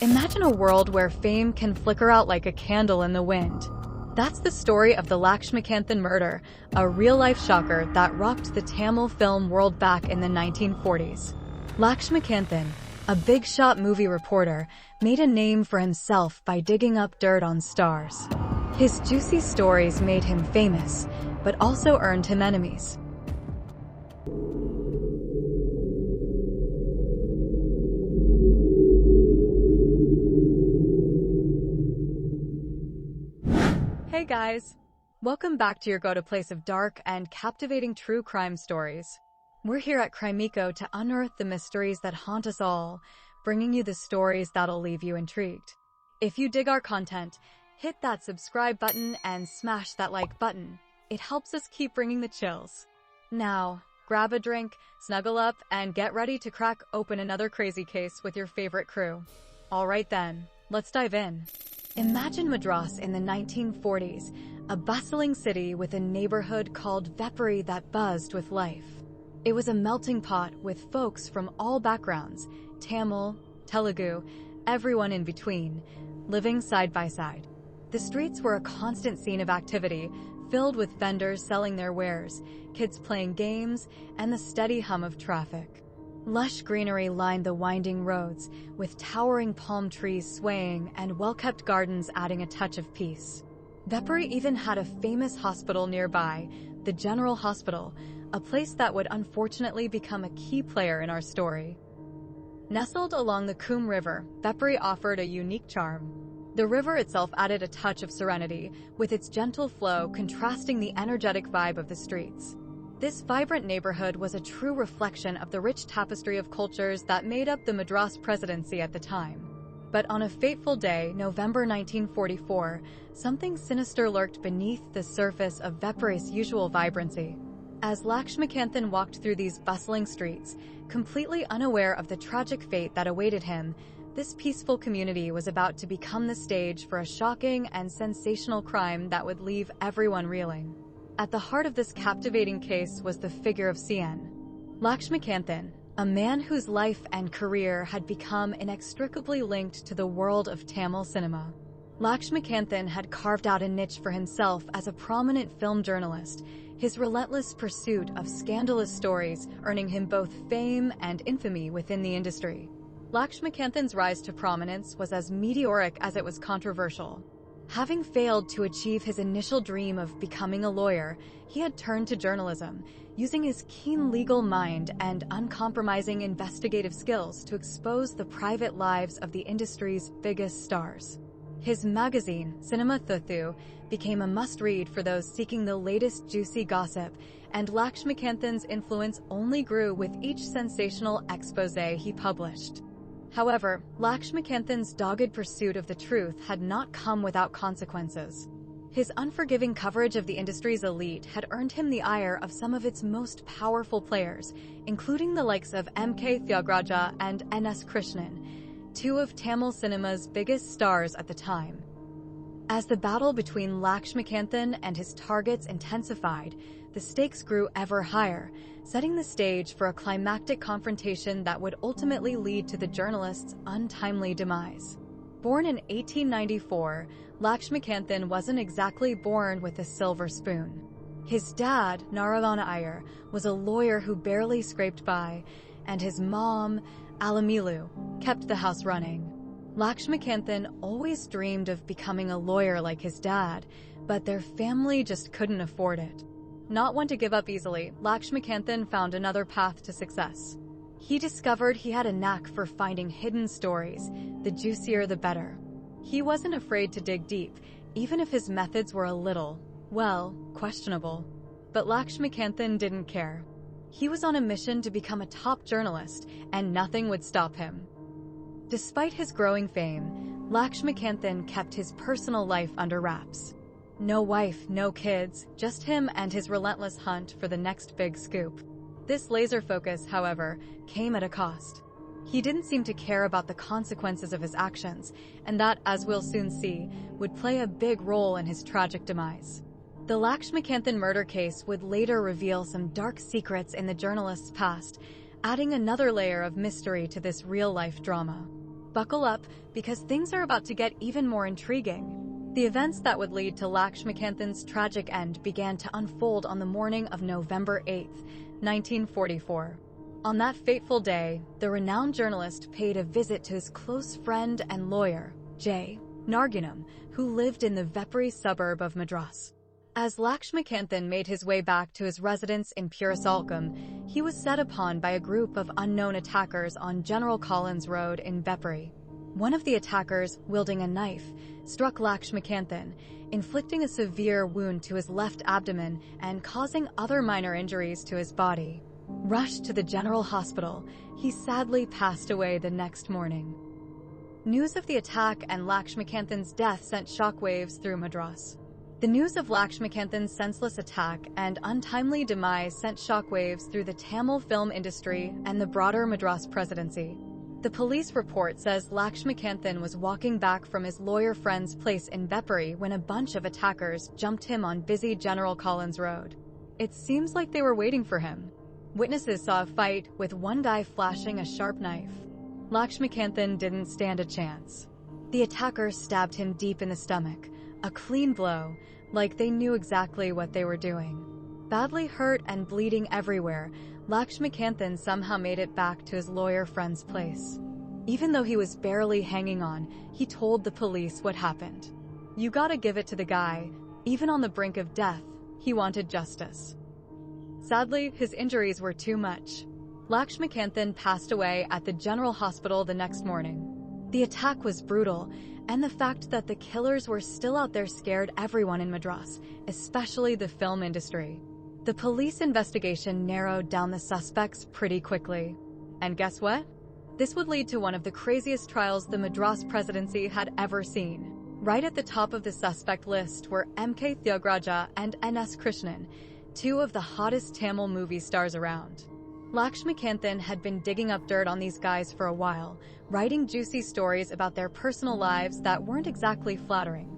Imagine a world where fame can flicker out like a candle in the wind. That's the story of the Lakshmikanthan murder, a real-life shocker that rocked the Tamil film world back in the 1940s. Lakshmikanthan, a big-shot movie reporter, made a name for himself by digging up dirt on stars. His juicy stories made him famous, but also earned him enemies. Hey guys! Welcome back to your go-to place of dark and captivating true crime stories. We're here at Crimeco to unearth the mysteries that haunt us all, bringing you the stories that'll leave you intrigued. If you dig our content, hit that subscribe button and smash that like button. It helps us keep bringing the chills. Now, grab a drink, snuggle up, and get ready to crack open another crazy case with your favorite crew. Alright then, let's dive in. Imagine Madras in the 1940s, a bustling city with a neighborhood called Vepuri that buzzed with life. It was a melting pot with folks from all backgrounds, Tamil, Telugu, everyone in between, living side by side. The streets were a constant scene of activity, filled with vendors selling their wares, kids playing games, and the steady hum of traffic. Lush greenery lined the winding roads, with towering palm trees swaying and well-kept gardens adding a touch of peace. Vepuri even had a famous hospital nearby, the General Hospital, a place that would unfortunately become a key player in our story. Nestled along the Coombe River, Vepuri offered a unique charm. The river itself added a touch of serenity, with its gentle flow contrasting the energetic vibe of the streets. This vibrant neighborhood was a true reflection of the rich tapestry of cultures that made up the Madras presidency at the time. But on a fateful day, November 1944, something sinister lurked beneath the surface of Vepuri's usual vibrancy. As Lakshmikanthan walked through these bustling streets, completely unaware of the tragic fate that awaited him, this peaceful community was about to become the stage for a shocking and sensational crime that would leave everyone reeling. At the heart of this captivating case was the figure of CN. Lakshmikanthan, a man whose life and career had become inextricably linked to the world of Tamil cinema. Lakshmikanthan had carved out a niche for himself as a prominent film journalist, his relentless pursuit of scandalous stories earning him both fame and infamy within the industry. Lakshmikanthan's rise to prominence was as meteoric as it was controversial. Having failed to achieve his initial dream of becoming a lawyer, he had turned to journalism, using his keen legal mind and uncompromising investigative skills to expose the private lives of the industry's biggest stars. His magazine, Cinema Thuthu, became a must-read for those seeking the latest juicy gossip, and Lakshmikanthan's influence only grew with each sensational exposé he published. However, Lakshmikanthan's dogged pursuit of the truth had not come without consequences. His unforgiving coverage of the industry's elite had earned him the ire of some of its most powerful players, including the likes of M.K. Tyagaraja and N.S. Krishnan, two of Tamil cinema's biggest stars at the time. As the battle between Lakshmikanthan and his targets intensified, the stakes grew ever higher, setting the stage for a climactic confrontation that would ultimately lead to the journalist's untimely demise. Born in 1894, Lakshmikanthan wasn't exactly born with a silver spoon. His dad, Naravana Iyer, was a lawyer who barely scraped by, and his mom, Alamilu, kept the house running. Lakshmikanthan always dreamed of becoming a lawyer like his dad, but their family just couldn't afford it. Not one to give up easily, Lakshmikanthan found another path to success. He discovered he had a knack for finding hidden stories, the juicier the better. He wasn't afraid to dig deep, even if his methods were a little, well, questionable. But Lakshmikanthan didn't care. He was on a mission to become a top journalist, and nothing would stop him. Despite his growing fame, Lakshmikanthan kept his personal life under wraps. No wife, no kids, just him and his relentless hunt for the next big scoop. This laser focus, however, came at a cost. He didn't seem to care about the consequences of his actions, and that, as we'll soon see, would play a big role in his tragic demise. The Lakshmikanthan murder case would later reveal some dark secrets in the journalist's past, adding another layer of mystery to this real-life drama. Buckle up, because things are about to get even more intriguing. The events that would lead to Lakshmikanthan's tragic end began to unfold on the morning of November 8, 1944. On that fateful day, the renowned journalist paid a visit to his close friend and lawyer, J. Narginam, who lived in the Vepri suburb of Madras. As Lakshmikanthan made his way back to his residence in Purisalcombe, he was set upon by a group of unknown attackers on General Collins Road in Vepri. One of the attackers, wielding a knife, struck Lakshmikanthan, inflicting a severe wound to his left abdomen and causing other minor injuries to his body. Rushed to the General Hospital, he sadly passed away the next morning. News of the attack and Lakshmikanthan's death sent shockwaves through Madras. The news of Lakshmikanthan's senseless attack and untimely demise sent shockwaves through the Tamil film industry and the broader Madras presidency. The police report says Lakshmikanthan was walking back from his lawyer friend's place in Vepri when a bunch of attackers jumped him on busy General Collins Road. It seems like they were waiting for him. Witnesses saw a fight with one guy flashing a sharp knife. Lakshmikanthan didn't stand a chance. The attackers stabbed him deep in the stomach, a clean blow, like they knew exactly what they were doing. Badly hurt and bleeding everywhere, Lakshmikanthan somehow made it back to his lawyer friend's place. Even though he was barely hanging on, he told the police what happened. You gotta give it to the guy. Even on the brink of death, he wanted justice. Sadly, his injuries were too much. Lakshmikanthan passed away at the General Hospital the next morning. The attack was brutal, and the fact that the killers were still out there scared everyone in Madras, especially the film industry. The police investigation narrowed down the suspects pretty quickly. And guess what? This would lead to one of the craziest trials the Madras presidency had ever seen. Right at the top of the suspect list were M.K. Tyagaraja and N.S. Krishnan, two of the hottest Tamil movie stars around. Lakshmikanthan had been digging up dirt on these guys for a while, writing juicy stories about their personal lives that weren't exactly flattering.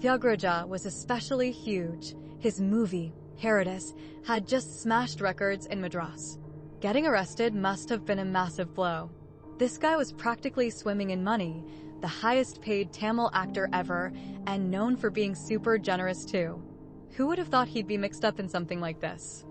Tyagaraja was especially huge. His movie, Herodis, had just smashed records in Madras. Getting arrested must have been a massive blow. This guy was practically swimming in money, the highest paid Tamil actor ever, and known for being super generous too. Who would have thought he'd be mixed up in something like this?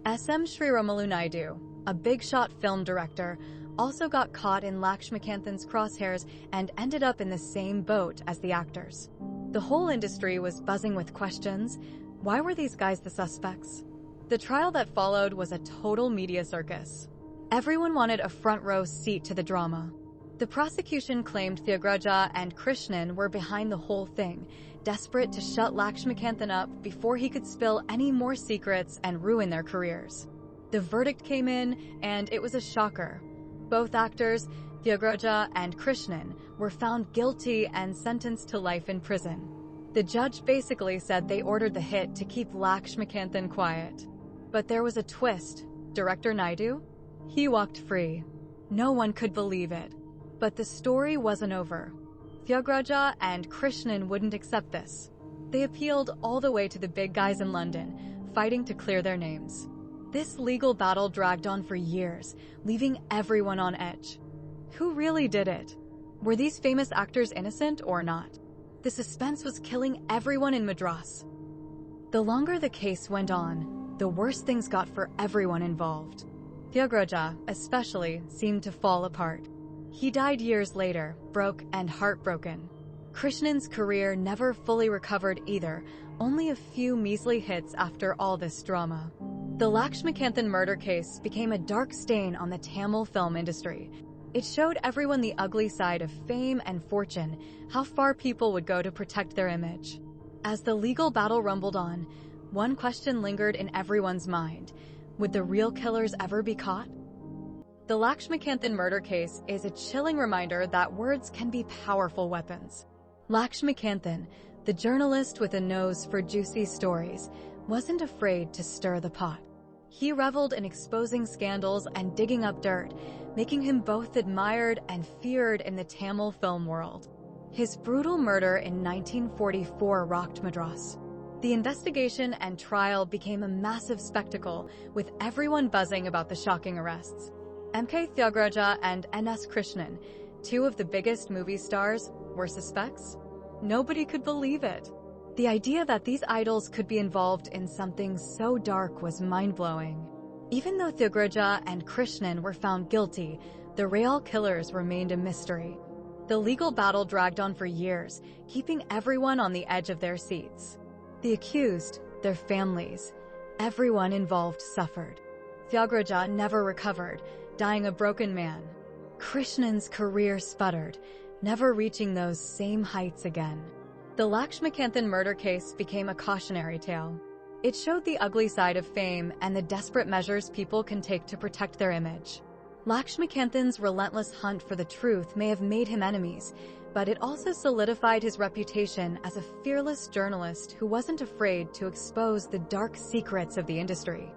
S.M. Sriramalu Naidu, a big-shot film director, also got caught in Lakshmikanthan's crosshairs and ended up in the same boat as the actors. The whole industry was buzzing with questions. Why were these guys the suspects? The trial that followed was a total media circus. Everyone wanted a front-row seat to the drama. The prosecution claimed Tyagaraja and Krishnan were behind the whole thing, desperate to shut Lakshmikanthan up before he could spill any more secrets and ruin their careers. The verdict came in, and it was a shocker. Both actors, Tyagaraja and Krishnan, were found guilty and sentenced to life in prison. The judge basically said they ordered the hit to keep Lakshmikanthan quiet. But there was a twist. Director Naidu? He walked free. No one could believe it. But the story wasn't over. Tyagaraja and Krishnan wouldn't accept this. They appealed all the way to the big guys in London, fighting to clear their names. This legal battle dragged on for years, leaving everyone on edge. Who really did it? Were these famous actors innocent or not? The suspense was killing everyone in Madras. The longer the case went on, the worse things got for everyone involved. Tyagaraja, especially, seemed to fall apart. He died years later, broke and heartbroken. Krishnan's career never fully recovered either, only a few measly hits after all this drama. The Lakshmikanthan murder case became a dark stain on the Tamil film industry. It showed everyone the ugly side of fame and fortune, how far people would go to protect their image. As the legal battle rumbled on, one question lingered in everyone's mind. Would the real killers ever be caught? The Lakshmikanthan murder case is a chilling reminder that words can be powerful weapons. Lakshmikanthan, the journalist with a nose for juicy stories, wasn't afraid to stir the pot. He reveled in exposing scandals and digging up dirt, making him both admired and feared in the Tamil film world. His brutal murder in 1944 rocked Madras. The investigation and trial became a massive spectacle, with everyone buzzing about the shocking arrests. M.K. Tyagaraja and N.S. Krishnan, Two of the biggest movie stars were suspects? Nobody could believe it. The idea that these idols could be involved in something so dark was mind-blowing. Even though Thiagraja and Krishnan were found guilty, the real killers remained a mystery. The legal battle dragged on for years, keeping everyone on the edge of their seats. The accused, their families, everyone involved suffered. Thiagraja never recovered, dying a broken man. Krishnan's career sputtered, never reaching those same heights again. The Lakshmikanthan murder case became a cautionary tale. It showed the ugly side of fame and the desperate measures people can take to protect their image. Lakshmikanthan's relentless hunt for the truth may have made him enemies, but it also solidified his reputation as a fearless journalist who wasn't afraid to expose the dark secrets of the industry.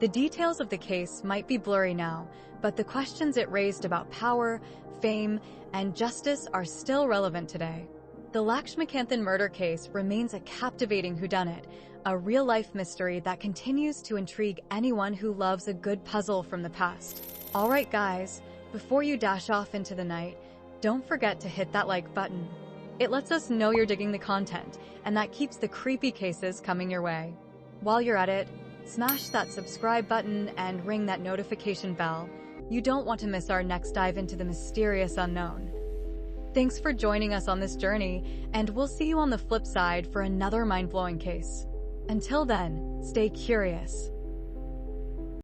The details of the case might be blurry now, but the questions it raised about power, fame, and justice are still relevant today. The Lakshmikanthan murder case remains a captivating whodunit, a real-life mystery that continues to intrigue anyone who loves a good puzzle from the past. Alright guys, before you dash off into the night, don't forget to hit that like button. It lets us know you're digging the content, and that keeps the creepy cases coming your way. While you're at it, smash that subscribe button and ring that notification bell. You don't want to miss our next dive into the mysterious unknown. Thanks for joining us on this journey, and we'll see you on the flip side for another mind-blowing case. Until then, stay curious.